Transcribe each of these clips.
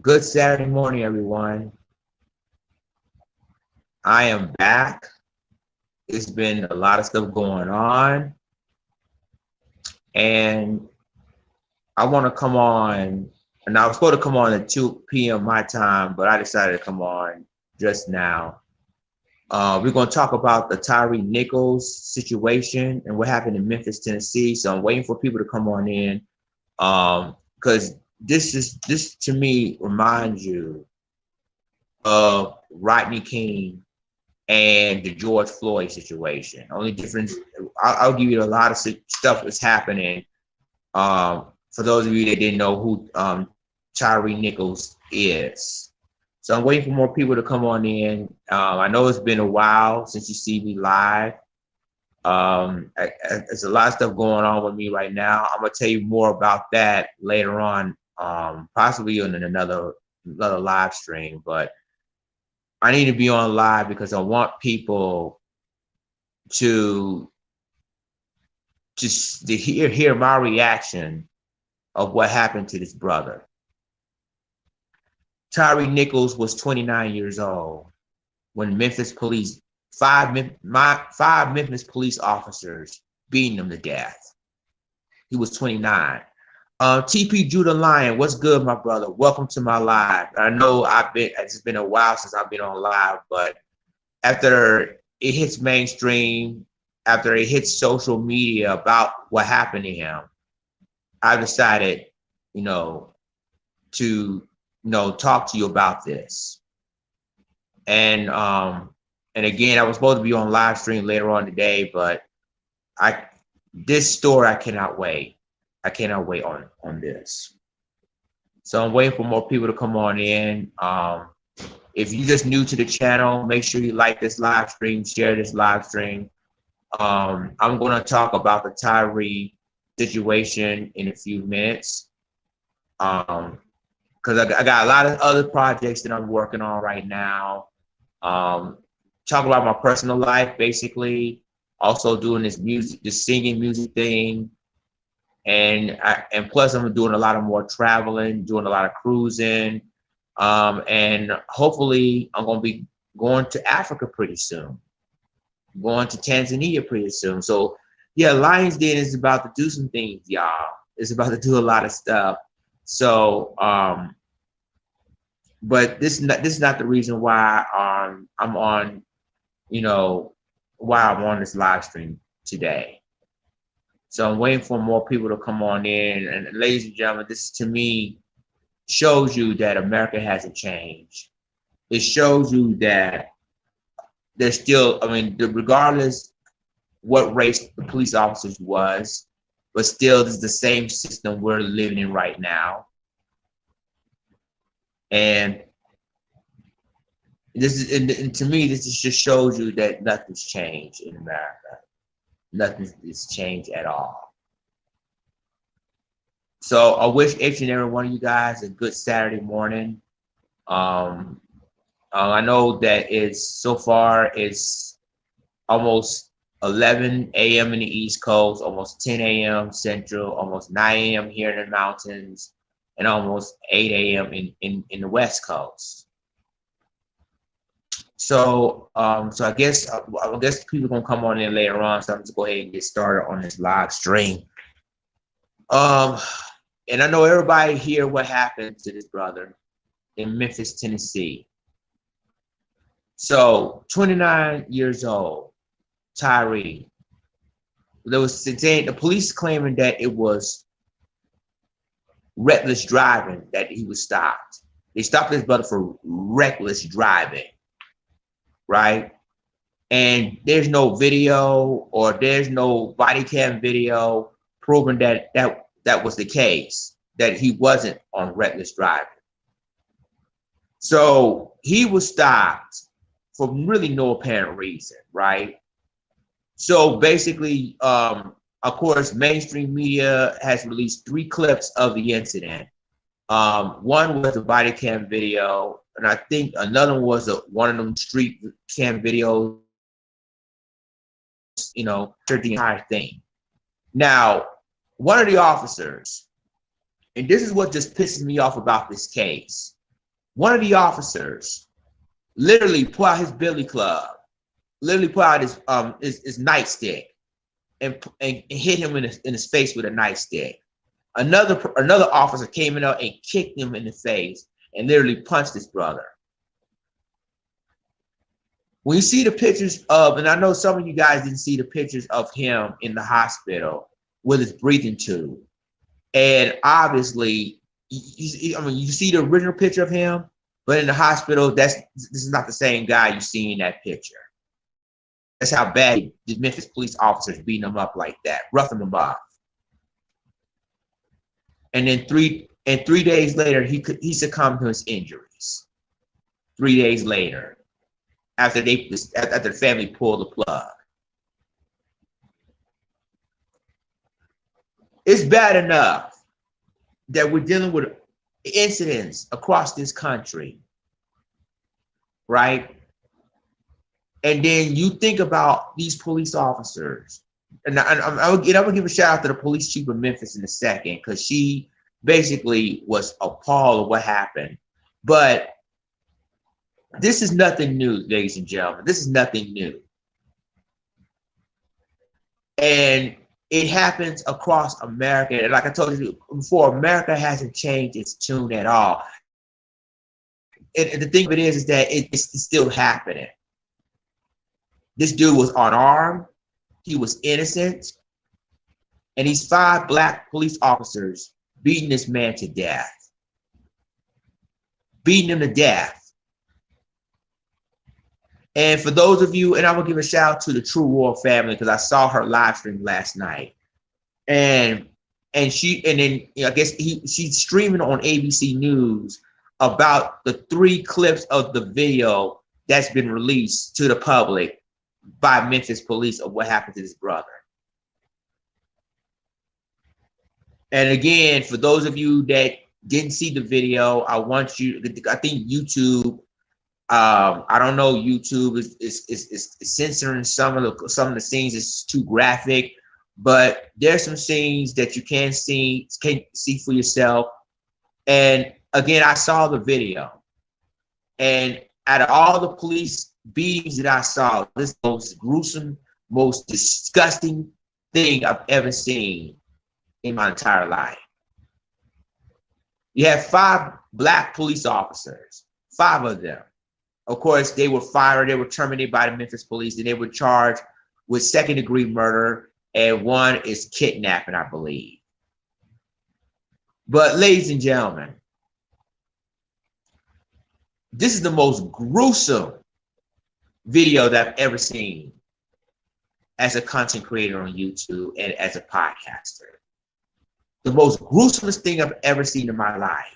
Good Saturday morning, everyone. I am back. It's been a lot of stuff going on, and I want to come on. And I was supposed to come on at 2 p.m. my time, but I decided to come on just now. We're going to talk about the Tyre Nichols situation and what happened in Memphis, Tennessee. So I'm waiting for people to come on in, because this to me reminds you of Rodney King and the George Floyd situation. Only difference, I'll give you a lot of stuff that's happening. For those of you that didn't know who Tyre Nichols is. So I'm waiting for more people to come on in. I know it's been a while since you see me live. There's a lot of stuff going on with me right now. I'm gonna tell you more about that later on, possibly in another live stream, but I need to be on live because I want people to just to hear my reaction of what happened to this brother. Tyre Nichols was 29 years old when Memphis Police, five Memphis police officers beating him to death. He was 29. TP Judah Lion, what's good, my brother? Welcome to my live. I know it's been a while since I've been on live, but after it hits mainstream, after it hits social media about what happened to him, I decided, to, talk to you about this. And again, I was supposed to be on live stream later on today, but this story, I cannot wait. I cannot wait on this. So I'm waiting for more people to come on in. If you're just new to the channel, make sure you like this live stream, share this live stream. I'm going to talk about the Tyre situation in a few minutes. Because I got a lot of other projects that I'm working on right now. Talk about my personal life, basically. Also doing this music, this singing music thing. And plus I'm doing a lot of more traveling, doing a lot of cruising. And hopefully I'm going to be going to Africa pretty soon. Going to Tanzania pretty soon. So yeah, Lions Den is about to do some things, y'all. It's about to do a lot of stuff. So, but this is not the reason why I'm on, why I'm on this live stream today. So I'm waiting for more people to come on in. And ladies and gentlemen, this to me shows you that America hasn't changed. It shows you that there's still, regardless what race the police officers was, but still this is the same system we're living in right now. And and to me, this just shows you that nothing's changed in America. Nothing is changed at all. So I wish each and every one of you guys a good Saturday morning. I know that so far it's almost 11 a.m. in the East Coast, almost 10 a.m. Central, almost 9 a.m. here in the mountains, and almost 8 a.m. in the West Coast. So I guess people are gonna come on in later on, so I'm just go ahead and get started on this live stream. And I know everybody here what happened to this brother in Memphis, Tennessee. So 29 years old, Tyre. There was the police claiming that it was reckless driving that he was stopped. They stopped his brother for reckless driving. Right? And there's no video or there's no body cam video proving that was the case, that he wasn't on reckless driving. So he was stopped for really no apparent reason, right? So basically, of course, mainstream media has released 3 clips of the incident. One was the body cam video, and I think another one was one of them street cam videos, for the entire thing. Now, one of the officers, and this is what just pisses me off about this case. One of the officers literally pulled out his billy club, literally pulled out his nightstick and hit him in his face with a nightstick. Another officer came in and kicked him in the face and literally punched his brother. When you see the pictures of, and I know some of you guys didn't see the pictures of him in the hospital with his breathing tube, and obviously, you see the original picture of him, but in the hospital, this is not the same guy you see in that picture. That's how bad the Memphis police officers beating him up like that, roughing him up. And then 3 days later, he succumbed to his injuries. 3 days later, after the family pulled the plug. It's bad enough that we're dealing with incidents across this country, right? And then you think about these police officers, and I'm gonna give a shout out to the police chief of Memphis in a second, because she basically was appalled at what happened. But this is nothing new, ladies and gentlemen. This is nothing new. And it happens across America. And like I told you before, America hasn't changed its tune at all. And the thing of it is that it's still happening. This dude was unarmed. He was innocent. And these 5 black police officers beating this man to death. Beating him to death. And for those of you, and I'm gonna give a shout out to the True Royal family, because I saw her live stream last night, and then I guess she's streaming on ABC News about the 3 clips of the video that's been released to the public by Memphis Police of what happened to this brother. And again, for those of you that didn't see the video, I think YouTube. I don't know. YouTube is censoring some of the scenes. It's too graphic, but there's some scenes that you can see for yourself. And again, I saw the video, and out of all the police beatings that I saw, this is the most gruesome, most disgusting thing I've ever seen in my entire life. You have 5 black police officers, 5 of them. Of course, they were fired. They were terminated by the Memphis Police, and they were charged with 2nd-degree murder, and 1 is kidnapping, I believe. But ladies and gentlemen, this is the most gruesome video that I've ever seen as a content creator on YouTube and as a podcaster. The most gruesomest thing I've ever seen in my life.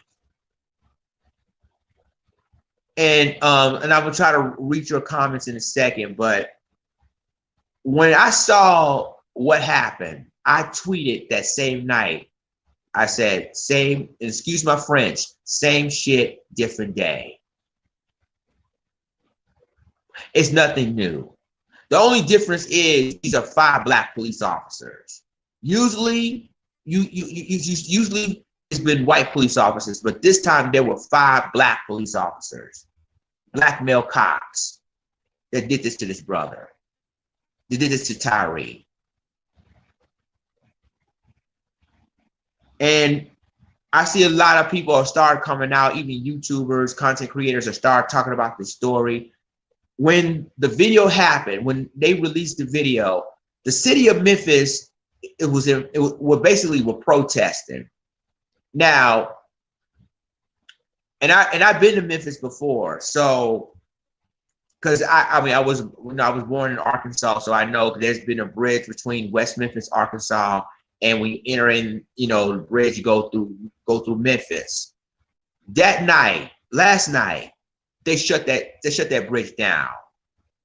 And I will try to read your comments in a second, but when I saw what happened, I tweeted that same night. I said, excuse my French, same shit, different day. It's nothing new. The only difference is these are 5 black police officers. Usually it's been white police officers, but this time there were 5 black police officers, black male cops, that did this to this brother. They did this to Tyre. And I see a lot of people are start coming out, even YouTubers, content creators are start talking about this story. When the video happened, when they released the video, the city of Memphis, were protesting. Now, and I've been to Memphis before, so because I was born in Arkansas, so I know there's been a bridge between West Memphis, Arkansas, and when you enter in, the bridge, you go through Memphis. That night, last night, they shut that bridge down,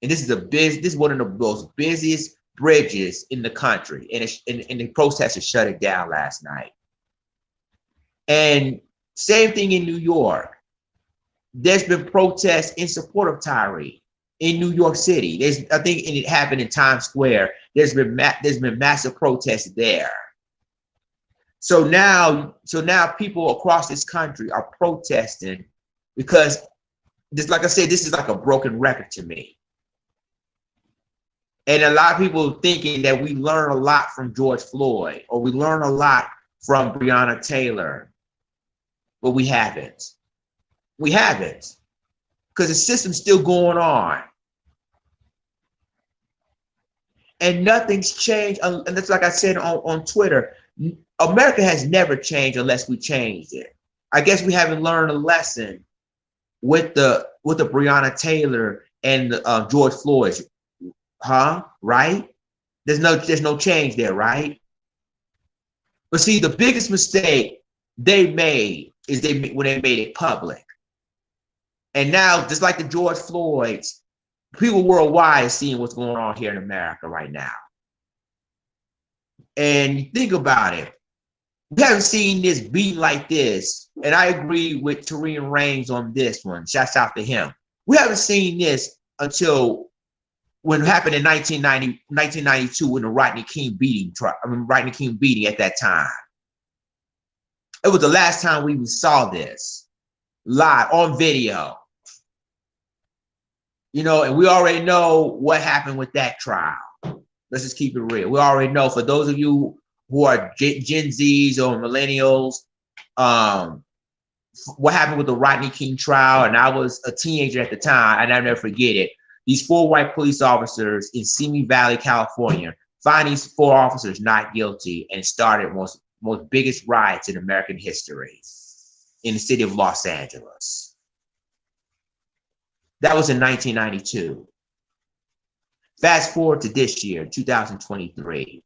and this is one of the most busiest bridges in the country, and the protesters shut it down last night. And same thing in New York. There's been protests in support of Tyre in New York City. I think it happened in Times Square. There's been massive protests there. So now people across this country are protesting because just like I said, this is like a broken record to me. And a lot of people thinking that we learn a lot from George Floyd or we learn a lot from Breonna Taylor, but we haven't. We haven't, because the system's still going on. And nothing's changed. And that's like I said on Twitter, America has never changed unless we changed it. I guess we haven't learned a lesson with the Breonna Taylor and the, George Floyd, huh? Right? There's no change there, right? But see, the biggest mistake they made is when they made it public. And now, just like the George Floyds, people worldwide are seeing what's going on here in America right now. And you think about it, we haven't seen this beat like this. And I agree with Tyre Nichols on this one. Shouts out to him. We haven't seen this until when it happened in 1992 when the Rodney King beating at that time. It was the last time we even saw this live on video. You know, and we already know what happened with that trial. Let's just keep it real. We already know, for those of you who are Gen Zs or millennials, what happened with the Rodney King trial. And I was a teenager at the time, and I'll never forget it. These 4 white police officers in Simi Valley, California, find these 4 officers not guilty and started most biggest riots in American history in the city of Los Angeles. That was in 1992. Fast forward to this year, 2023.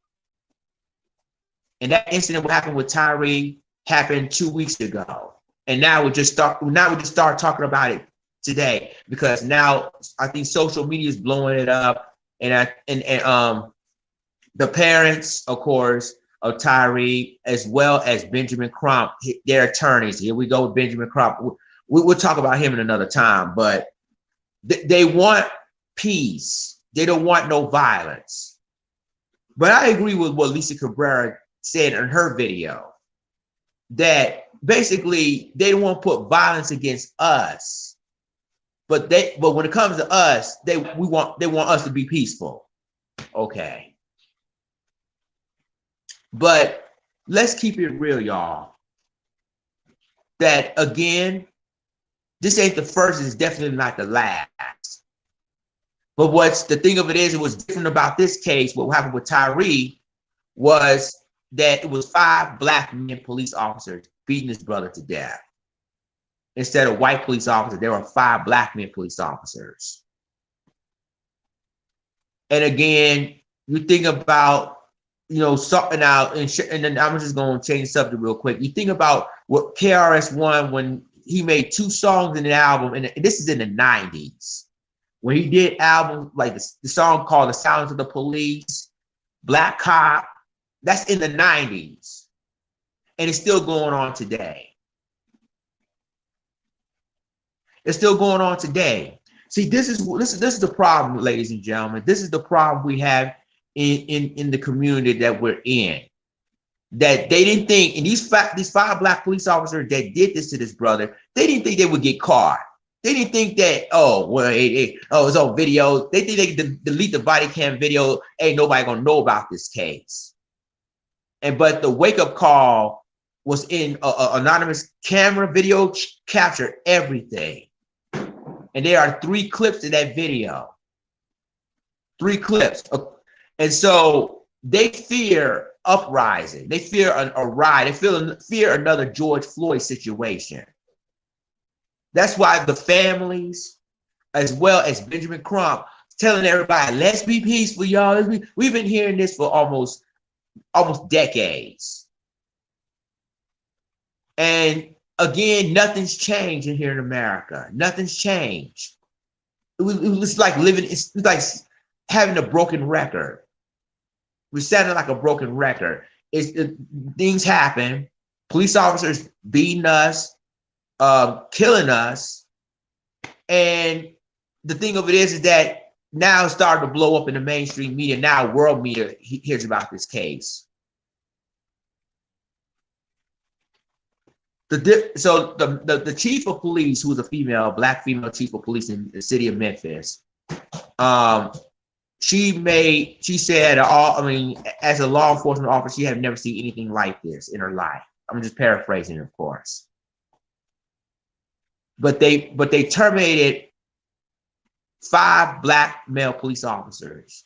And that incident, what happened with Tyre, happened 2 weeks ago. And now we just start talking about it today, because now I think social media is blowing it up. And the parents, of course, of Tyre, as well as Benjamin Crump, their attorneys. Here we go with Benjamin Crump. We'll talk about him in another time, but they want peace. They don't want no violence. But I agree with what Lisa Cabrera said in her video, that basically they don't want to put violence against us, but when it comes to us, they want us to be peaceful. Okay. But let's keep it real, y'all. That again, this ain't the first, it's definitely not the last. But what's the thing of it is, it was different about this case. What happened with Tyre was that it was 5 black men police officers beating his brother to death. Instead of white police officers, there were 5 black men police officers. And again, you think about, you know, something out, and then I'm just going to change the subject real quick. You think about what KRS-One, when he made 2 songs in an album, and this is in the 90s, when he did albums like the song called "The Silence of the Police," "Black Cop," that's in the 90s, and it's still going on today. It's still going on today. See, this is the problem, ladies and gentlemen. This is the problem we have in the community that we're in. That they didn't think, and these 5 black police officers that did this to this brother, they didn't think they would get caught. They didn't think that, it's on video. They think they could delete the body cam video. Ain't nobody gonna know about this case. But the wake up call was in anonymous camera video captured everything. And there are 3 clips in that video. 3 clips. And so they fear uprising. They fear a riot. They fear another George Floyd situation. That's why the families, as well as Benjamin Crump, telling everybody, let's be peaceful, y'all. We've been hearing this for almost decades. And again, nothing's changed in here in America. Nothing's changed. It's like it's like having a broken record. We're sounding like a broken record. Things happen. Police officers beating us, killing us. And the thing of it is that now it's starting to blow up in the mainstream media. Now world media hears about this case. the chief of police, who was a female, black female chief of police in the city of Memphis, she said, as a law enforcement officer, she had never seen anything like this in her life. I'm just paraphrasing, of course. But they terminated 5 black male police officers,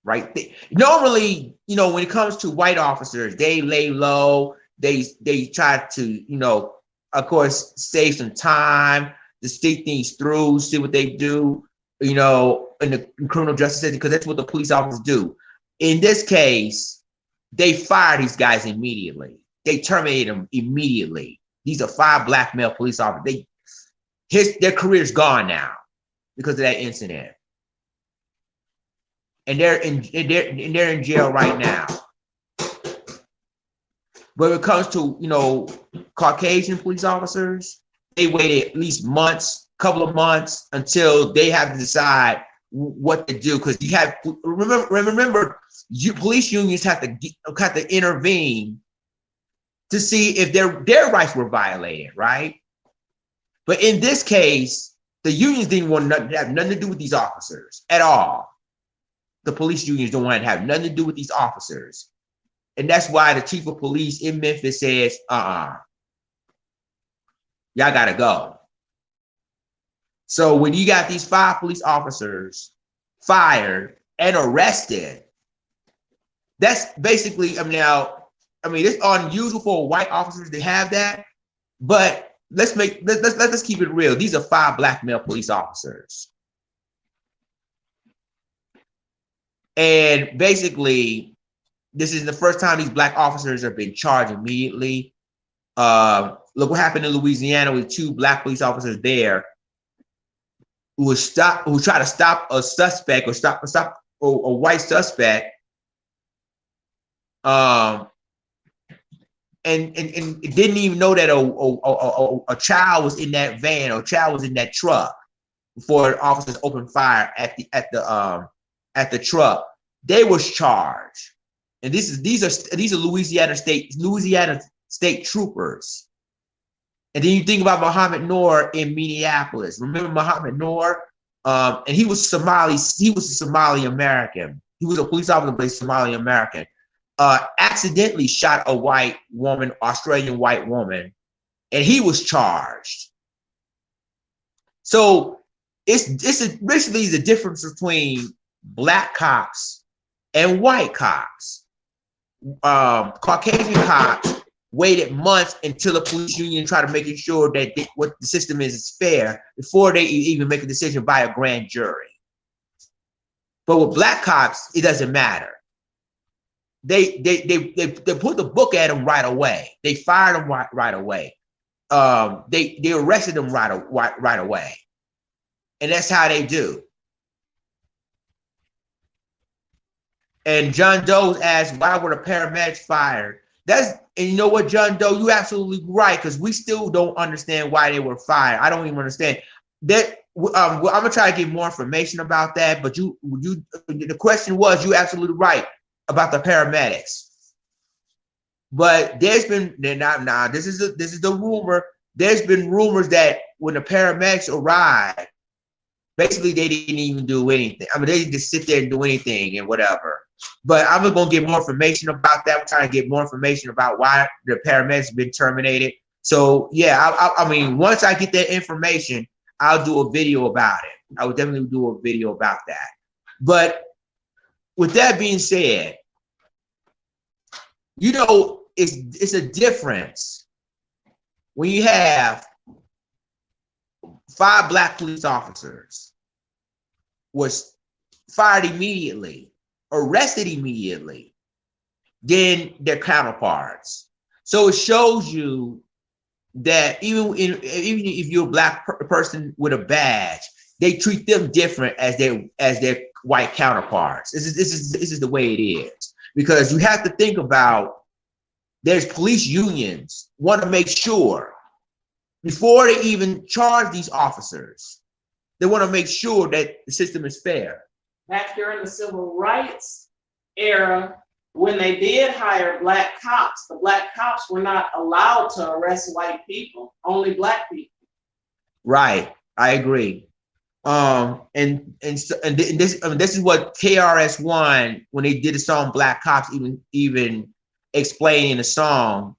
right? Normally, when it comes to white officers, they lay low. They try to, of course, save some time to see things through, see what they do, in the criminal justice system, because that's what the police officers do. In this case, they fired these guys immediately. They terminated them immediately. These are 5 black male police officers. Their career's gone now because of that incident, and they're in jail right now. But when it comes to Caucasian police officers, they waited at least couple of months until they have to decide what to do, because you have remember police unions have to intervene to see if their rights were violated, right? But in this case, the unions didn't want to have nothing to do with these officers at all. The police unions don't want to have nothing to do with these officers. And that's why the chief of police in Memphis says, y'all gotta go. So when you got these 5 police officers fired and arrested, that's basically, it's unusual for white officers to have that, but let's keep it real. These are 5 black male police officers. And basically, this is the first time these black officers have been charged immediately. Look what happened in Louisiana with 2 black police officers there who tried to stop a suspect or stop a white suspect. And didn't even know that a child was in that van, or a child was in that truck before officers opened fire at the truck. They was charged, and these are Louisiana State troopers. And then you think about Muhammad Noor in Minneapolis. Remember Muhammad Noor? And he was Somali. He was a Somali American. He was a police officer, but Somali American. Accidentally shot a white woman, Australian white woman, and he was charged. So it's basically the difference between black cops and white cops. Caucasian cops waited months until the police union tried to make sure that what the system is fair before they even make a decision by a grand jury. But with black cops, it doesn't matter. They put the book at them right away. They fired them right away. They arrested them right away, and that's how they do. And John Doe asked, "Why were the paramedics fired?" And you know what, John Doe, you absolutely right, because we still don't understand why they were fired. I don't even understand that. I'm gonna try to get more information about that. But the question was, you absolutely right about the paramedics. But there's been this is the rumor. There's been rumors that when the paramedics arrived, basically they didn't even do anything. They didn't just sit there and do anything and whatever. But I'm gonna get more information about that. I'm trying to get more information about why the paramedics have been terminated. So yeah, once I get that information, I'll do a video about it. I would definitely do a video about that. But with that being said, it's a difference when you have 5 black police officers was fired immediately, arrested immediately, than their counterparts. So it shows you that even if you're a black person with a badge, they treat them different as their white counterparts. This is the way it is, because you have to think about, there's police unions want to make sure before they even charge these officers, they want to make sure that the system is fair. Back during the civil rights era, when they did hire black cops, the black cops were not allowed to arrest white people, only black people. Right, I agree. This is what KRS-One, when they did the song Black Cops, even explained in the song,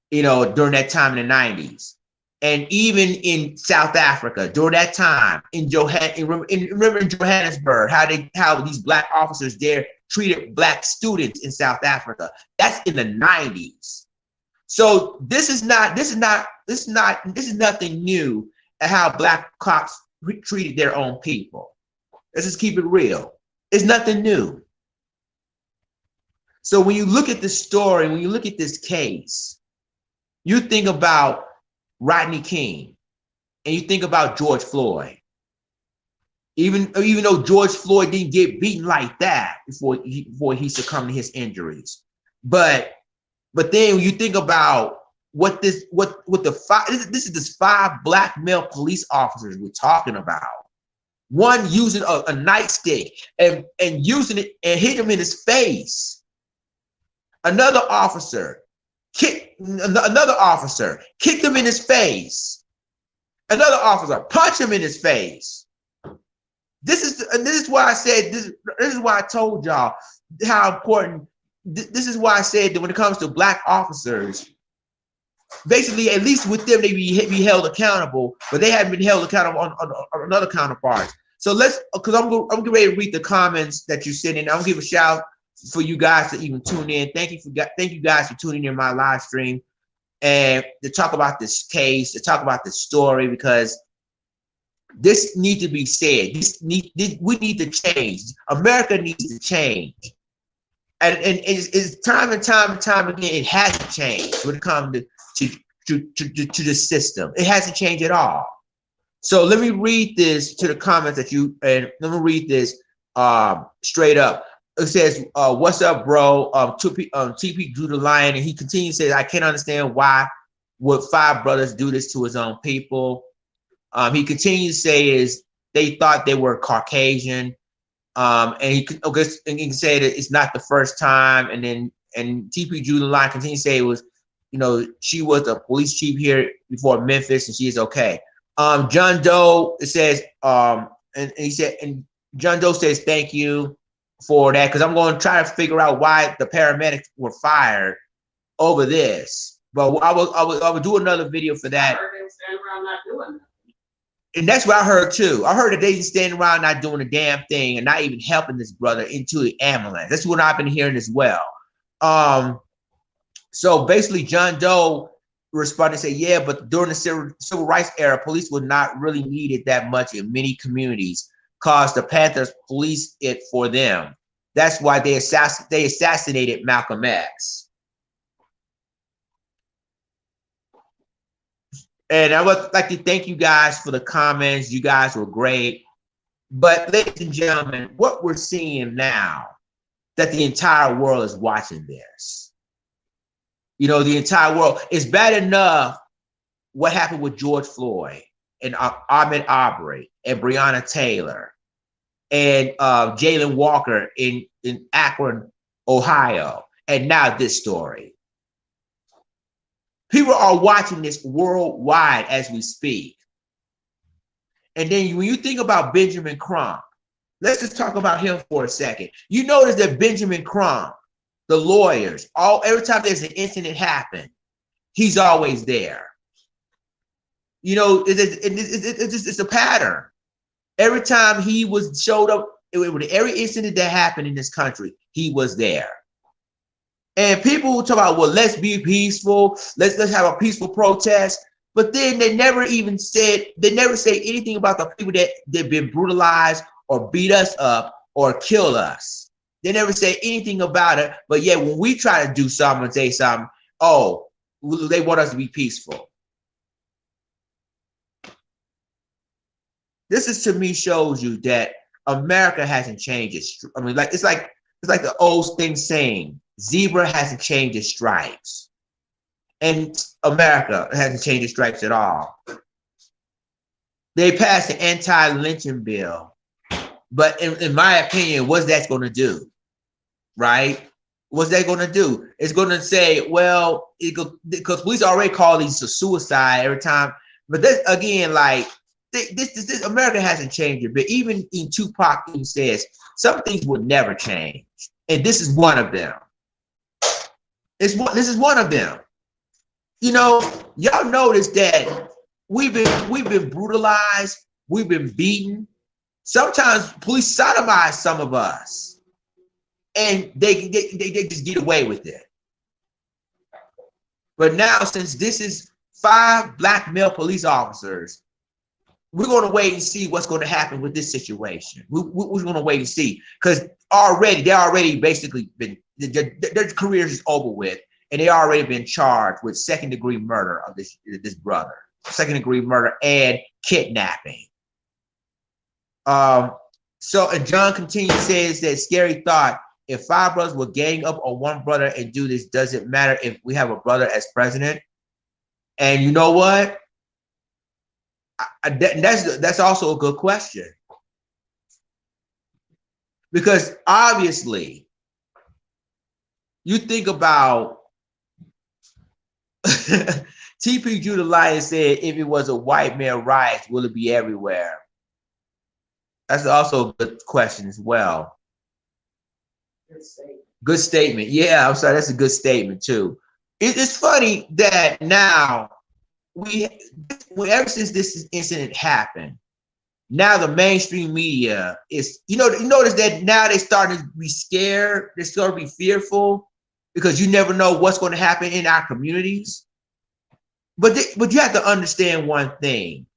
you know, during that time in the 90s. And even in South Africa during that time, in Johannesburg, how these black officers there treated black students in South Africa. That's in the 90s. So this is nothing new at how black cops treated their own people. Let's just keep it real. It's nothing new. So when you look at this story, when you look at this case, you think about Rodney King, and you think about George Floyd. Even though George Floyd didn't get beaten like that before he succumbed to his injuries, but then when you think about this is 5 black male police officers we're talking about. One using a nightstick and using it and hit him in his face. Another officer kicked him in his face. Another officer punched him in his face. This is why I said this is why I told y'all how important. This is why I said that when it comes to black officers, basically, at least with them, they be held accountable, but they haven't been held accountable on other counterparts. So because I'm getting ready to read the comments that you sent in. I'm gonna give a shout for you guys to even tune in. Thank you guys for tuning in my live stream and to talk about this case, to talk about this story, because this needs to be said. We need to change. America needs to change. And it's time and time again, it hasn't changed when it comes to the system. It hasn't changed at all. So let me read this to the comments and let me read this straight up. It says, what's up, bro? TP drew the line, and he continues to say, I can't understand why would 5 brothers do this to his own people. He continues to say is they thought they were Caucasian. And he can say that it's not the first time. And TP drew the line, continues to say it was, she was a police chief here before Memphis, and she is okay. John Doe, it says, and John Doe says, thank you for that, because I'm going to try to figure out why the paramedics were fired over this. But I will do another video for that. I heard them standing around not doing that. And that's what I heard too. I heard that they just standing around not doing a damn thing and not even helping this brother into the ambulance. That's what I've been hearing as well. So basically, John Doe responded and said, yeah, but during the civil rights era, police were not really needed that much in many communities, because the Panthers policed it for them. That's why they assassinated Malcolm X. And I would like to thank you guys for the comments. You guys were great. But ladies and gentlemen, what we're seeing now, that the entire world is watching this. The entire world. It's bad enough what happened with George Floyd and Ahmaud Arbery and Breonna Taylor and Jalen Walker in Akron, Ohio. And now this story. People are watching this worldwide as we speak. And then when you think about Benjamin Crump, let's just talk about him for a second. You notice that Benjamin Crump, the lawyers, every time there's an incident happen, he's always there. It's a pattern. Every time he showed up, with every incident that happened in this country, he was there. And people will talk about, well, let's be peaceful. Let's have a peaceful protest. But then they never say anything about the people that been brutalized or beat us up or kill us. They never say anything about it. But yet when we try to do something and say something, they want us to be peaceful. This to me shows you that America hasn't changed. It's like the old thing saying, zebra hasn't changed its stripes. And America hasn't changed its stripes at all. They passed the anti-lynching bill. But in my opinion, what's that going to do? right? What's that going to do? It's going to say, well, because police already call these a suicide every time. But this again, like this America hasn't changed a bit. Even in Tupac even says some things will never change, and this is one of them. This is one of them. You know, y'all notice that we've been brutalized, we've been beaten. Sometimes police sodomize some of us, and they just get away with it. But now, since this is 5 black male police officers, we're going to wait and see what's going to happen with this situation. We're going to wait and see, because they're already basically been, their careers is over with, and they already been charged with 2nd-degree murder of this brother, 2nd-degree murder and kidnapping. So, and John continues, says that scary thought. If 5 brothers were gang up on one brother and do this, does it matter if we have a brother as president? And you know what? That's also a good question, because obviously you think about TP Judah Lion said, if it was a white male riot, will it be everywhere? That's also a good question as well. Good statement. Yeah, I'm sorry. That's a good statement too. It's funny that now ever since this incident happened, now the mainstream media is, you notice that now they're starting to be scared. They're starting to be fearful, because you never know what's going to happen in our communities. But you have to understand one thing: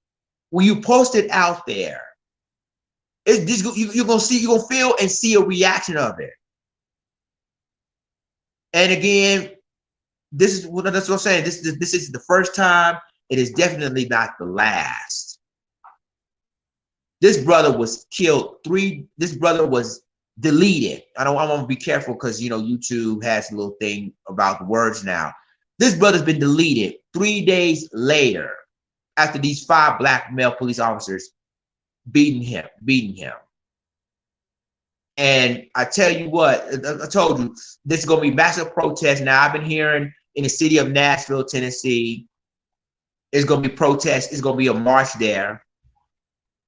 when you post it out there, you're gonna feel and see a reaction of it. And again, that's what I'm saying. This is the first time. It is definitely not the last. This brother was killed. This brother was deleted. I want to be careful, because YouTube has a little thing about the words now. This brother's been deleted 3 days later, after these 5 black male police officers beating him. And I tell you what, I told you, this is going to be massive protest. Now, I've been hearing in the city of Nashville, Tennessee, it's going to be protests. It's going to be a march there.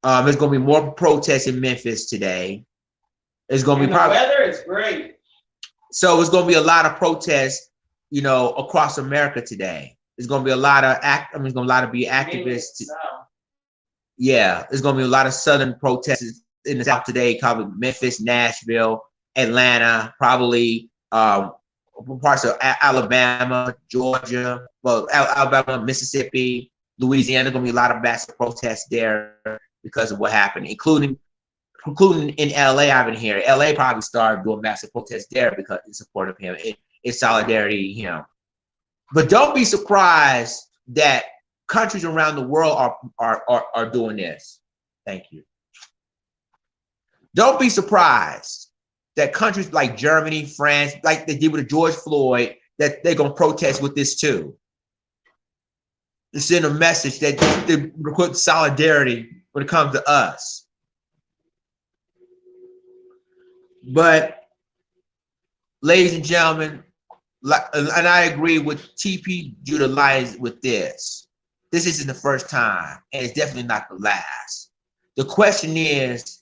There's going to be more protests in Memphis today. It's going to be probably, the weather is great. So it's going to be a lot of protests, across America today. There's going to be a lot of there's going to be activists. Yeah, there's going to be a lot of Southern protests in the South today, probably Memphis, Nashville, Atlanta, probably parts of Alabama, Georgia, Alabama, Mississippi, Louisiana. There's going to be a lot of massive protests there because of what happened, including in LA. I've been here. LA probably started doing massive protests there because in support of him, in solidarity, But don't be surprised that countries around the world are doing this. Thank you. Don't be surprised that countries like Germany, France, like they did with George Floyd, that they're gonna protest with this too. To send a message that they require solidarity when it comes to us. But, ladies and gentlemen, and I agree with TP Judah Lyons with this. This isn't the first time, and it's definitely not the last. The question is,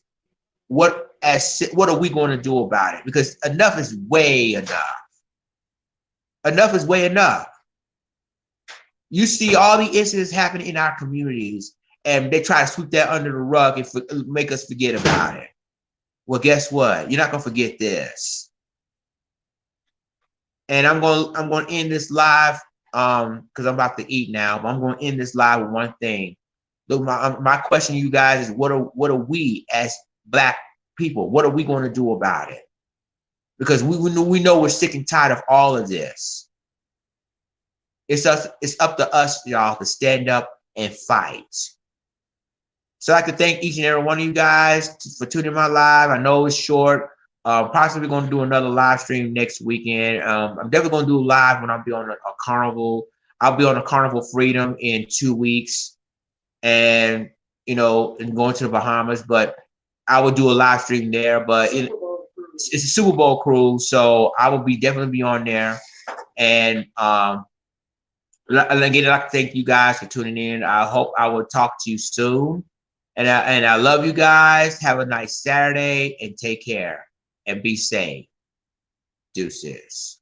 what are we going to do about it? Because enough is way enough. Enough is way enough. You see all the incidents happening in our communities, and they try to sweep that under the rug and make us forget about it. Well, guess what? You're not going to forget this. And I'm going to end this live because I'm about to eat now. But I'm going to end this live with one thing. Look, my question to you guys is, what are we as Black people? What are we going to do about it? Because we know we're sick and tired of all of this. It's up to us, y'all, to stand up and fight. So I'd like to thank each and every one of you guys for tuning in my live. I know it's short. Possibly going to do another live stream next weekend. I'm definitely going to do a live when I'll be on a carnival. I'll be on a Carnival Freedom in 2 weeks, and and going to the Bahamas. But I will do a live stream there. But it's a Super Bowl cruise, so I will definitely be on there. And again, I'd like to thank you guys for tuning in. I hope I will talk to you soon. And I love you guys. Have a nice Saturday and take care and be safe. Deuces.